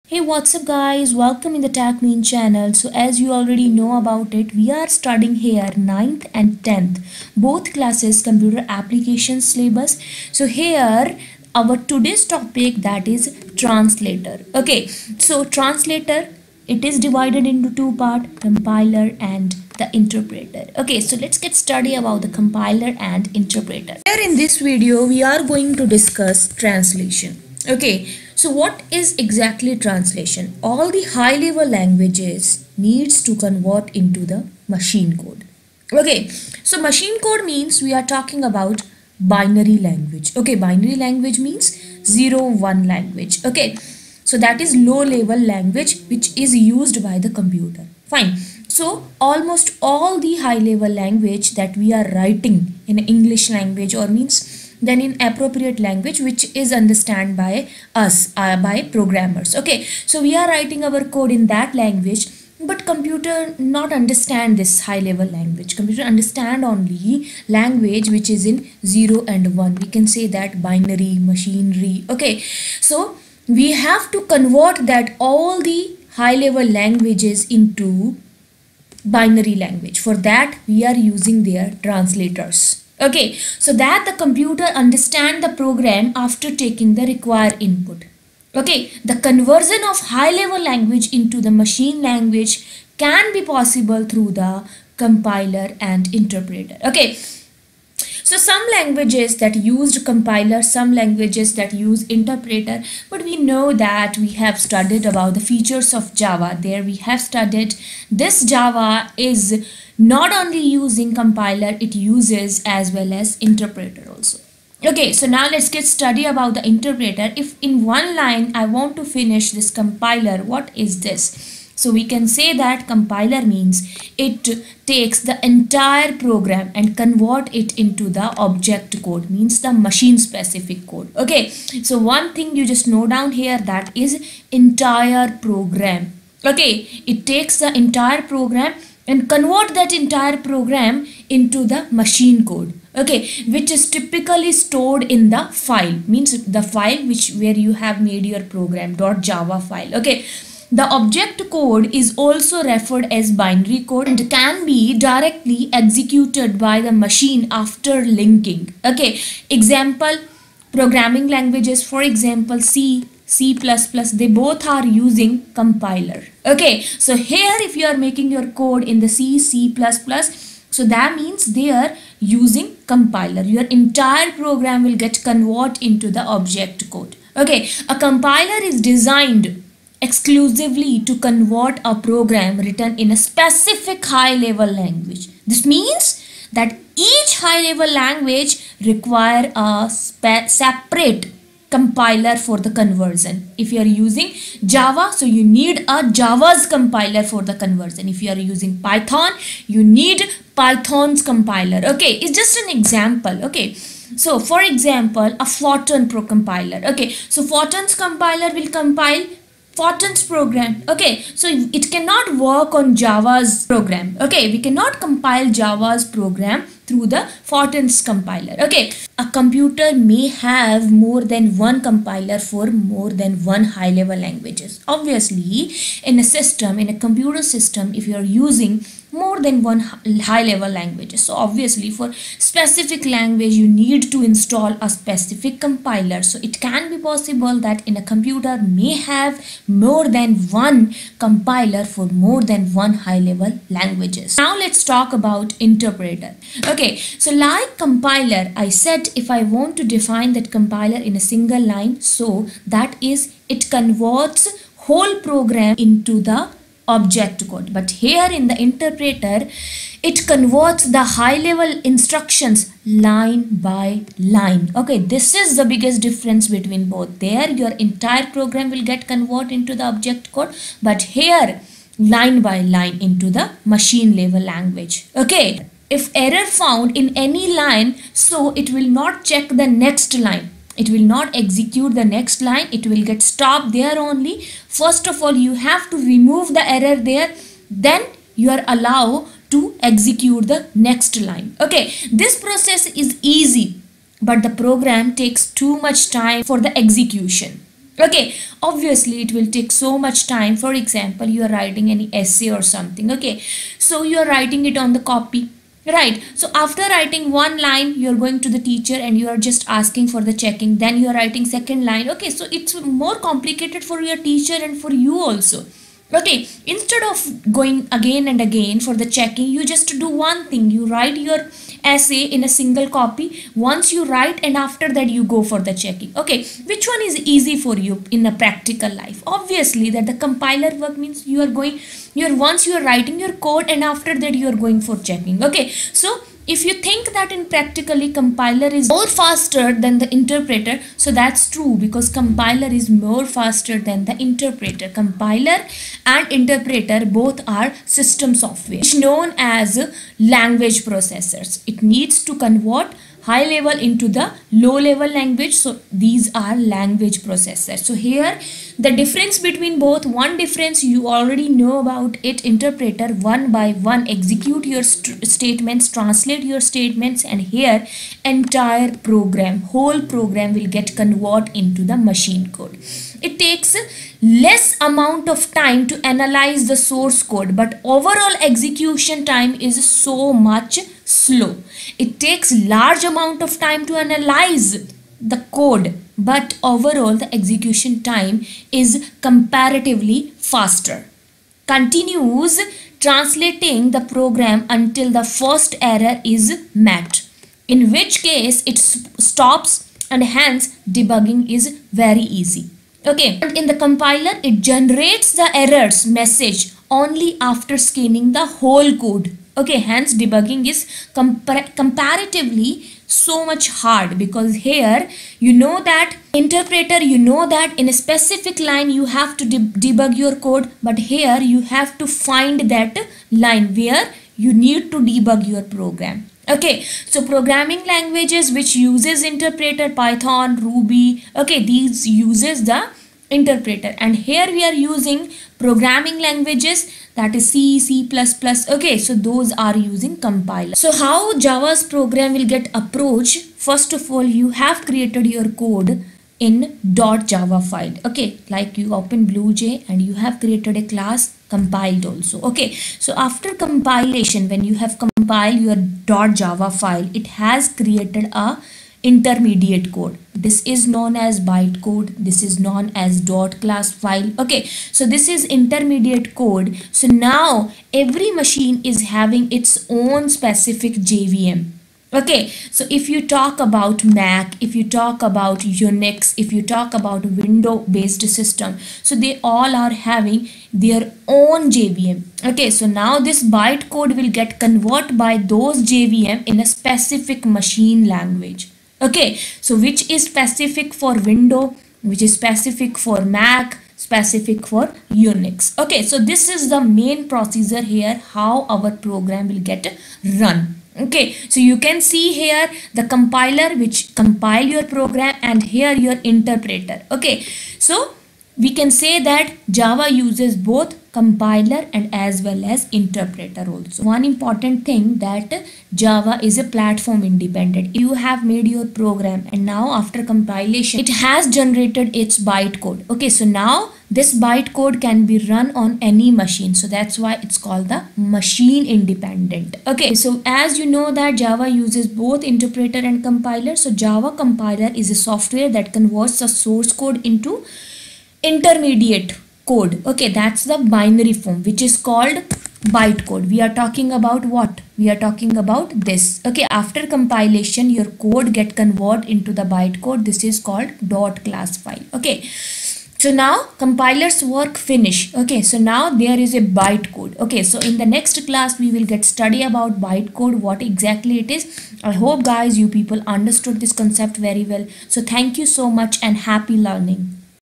Hey, what's up guys? Welcome in the TechMean channel. So as you already know about it, we are studying here 9th and 10th, both classes computer application syllabus. So here our today's topic, that is translator. Okay, so translator, it is divided into two parts, compiler and the interpreter. Okay, so let's get study about the compiler and interpreter. Here in this video we are going to discuss translation. Okay, so what is exactly translation? All the high level languages needs to convert into the machine code. Okay, so machine code means we are talking about binary language. Okay, binary language means 0 1 language. Okay, so that is low level language which is used by the computer. Fine. So almost all the high level language that we are writing in English language, or means then in appropriate language which is understand by us, by programmers. Okay, so we are writing our code in that language, but computer not understand this high level language. Computer understand only language which is in 0 and 1. We can say that binary machinery. Okay, so we have to convert that all the high level languages into binary language. For that we are using their translators. Okay, so that the computer understand the program after taking the required input. Okay, the conversion of high level language into the machine language can be possible through the compiler and interpreter. Okay, so some languages that used compiler, some languages that use interpreter, but we know that we have studied about the features of Java. There we have studied this Java is not only using compiler, it uses as well as interpreter also. Okay, so now let's get study about the interpreter. If in one line I want to finish this compiler, what is this? So we can say that compiler means it takes the entire program and convert it into the object code, means the machine specific code. Okay, so one thing you just note down here, that is entire program. Okay, it takes the entire program and convert that entire program into the machine code. Okay, which is typically stored in the file, means the file which where you have made your program .java file. Okay, the object code is also referred as binary code and can be directly executed by the machine after linking. Okay, example programming languages, for example C, C++, they both are using compiler. Okay, so here if you are making your code in the C, C++, so that means they are using compiler. Your entire program will get converted into the object code. Okay, a compiler is designed exclusively to convert a program written in a specific high level language. This means that each high level language require a separate compiler for the conversion. If you are using Java, so you need a Java's compiler for the conversion. If you are using Python, you need Python's compiler. Okay, it's just an example. Okay, so for example, a Fortran Pro compiler. Okay, so Fortran's compiler will compile Fortran's program. Okay, so it cannot work on Java's program. Okay, we cannot compile Java's program through the Fortran's compiler. Okay, a computer may have more than one compiler for more than one high level languages. Obviously, in a system, in a computer system, if you are using more than one high level languages, so obviously for specific language you need to install a specific compiler. So it can be possible that in a computer may have more than one compiler for more than one high level languages. Now let's talk about interpreter. Okay, so like compiler, I said if I want to define that compiler in a single line, so that is it converts whole program into the object code. But here in the interpreter, it converts the high level instructions line by line. Okay, this is the biggest difference between both. There your entire program will get converted into the object code, but here line by line into the machine level language. Okay, if error found in any line, so it will not check the next line. It will not execute the next line. It will get stopped there only. First of all, you have to remove the error there. Then you are allowed to execute the next line. Okay, this process is easy, but the program takes too much time for the execution. Okay, obviously it will take so much time. For example, you are writing any essay or something. Okay, so you are writing it on the copy, right? So after writing one line, you are going to the teacher and you are just asking for the checking. Then you are writing second line. Okay, so it's more complicated for your teacher and for you also. Okay, instead of going again and again for the checking, you just do one thing. You write your essay in a single copy. Once you write, and after that you go for the checking. Okay, which one is easy for you in a practical life? Obviously that the compiler work means you are going, once you are writing your code and after that you are going for checking. Okay, so if you think that in practically compiler is more faster than the interpreter, so that's true, because compiler is more faster than the interpreter. Compiler and interpreter both are system software, which known as language processors. It needs to convert high level into the low level language, so these are language processors. So here the difference between both, one difference you already know about it, interpreter one by one execute your statements, translate your statements, and here entire program, whole program will get converted into the machine code. It takes less amount of time to analyze the source code, but overall execution time is so much slow. It takes large amount of time to analyze the code, but overall the execution time is comparatively faster. Continues translating the program until the first error is met, in which case it stops, and hence debugging is very easy. Okay, and in the compiler it generates the errors message only after scanning the whole code. Okay, hence debugging is comparatively so much hard, because here you know that interpreter, you know that in a specific line you have to debug your code, but here you have to find that line where you need to debug your program. Okay, so programming languages which uses interpreter, Python, Ruby, okay, these uses the interpreter, and here we are using programming languages, that is C, C++. Okay, so those are using compiler. So how Java's program will get approached? First of all, you have created your code in .java file. Okay, like you open BlueJ and you have created a class compiled also. Okay, so after compilation, when you have compiled your .java file, it has created a intermediate code. This is known as bytecode. This is known as .class file. Okay, so this is intermediate code. So now every machine is having its own specific JVM. Okay, so if you talk about Mac, if you talk about Unix, if you talk about Windows based system, so they all are having their own JVM. Okay, so now this bytecode will get converted by those JVM in a specific machine language. Okay, so which is specific for Windows, which is specific for Mac, specific for Unix. Okay, so this is the main procedure here, how our program will get run. Okay, so you can see here the compiler which compile your program, and here your interpreter. Okay, so we can say that Java uses both compiler and as well as interpreter also. One important thing, that Java is a platform independent. You have made your program and now after compilation it has generated its bytecode. Okay, so now this bytecode can be run on any machine, so that's why it's called the machine independent. Okay, so as you know that Java uses both interpreter and compiler, so Java compiler is a software that converts the source code into intermediate code. Okay, that's the binary form which is called bytecode. We are talking about what? We are talking about this. Okay, after compilation your code get converted into the bytecode. This is called .class file. Okay, so now compilers work finish. Okay, so now there is a bytecode. Okay, so in the next class we will get study about bytecode, what exactly it is. I hope guys you people understood this concept very well. So thank you so much and happy learning.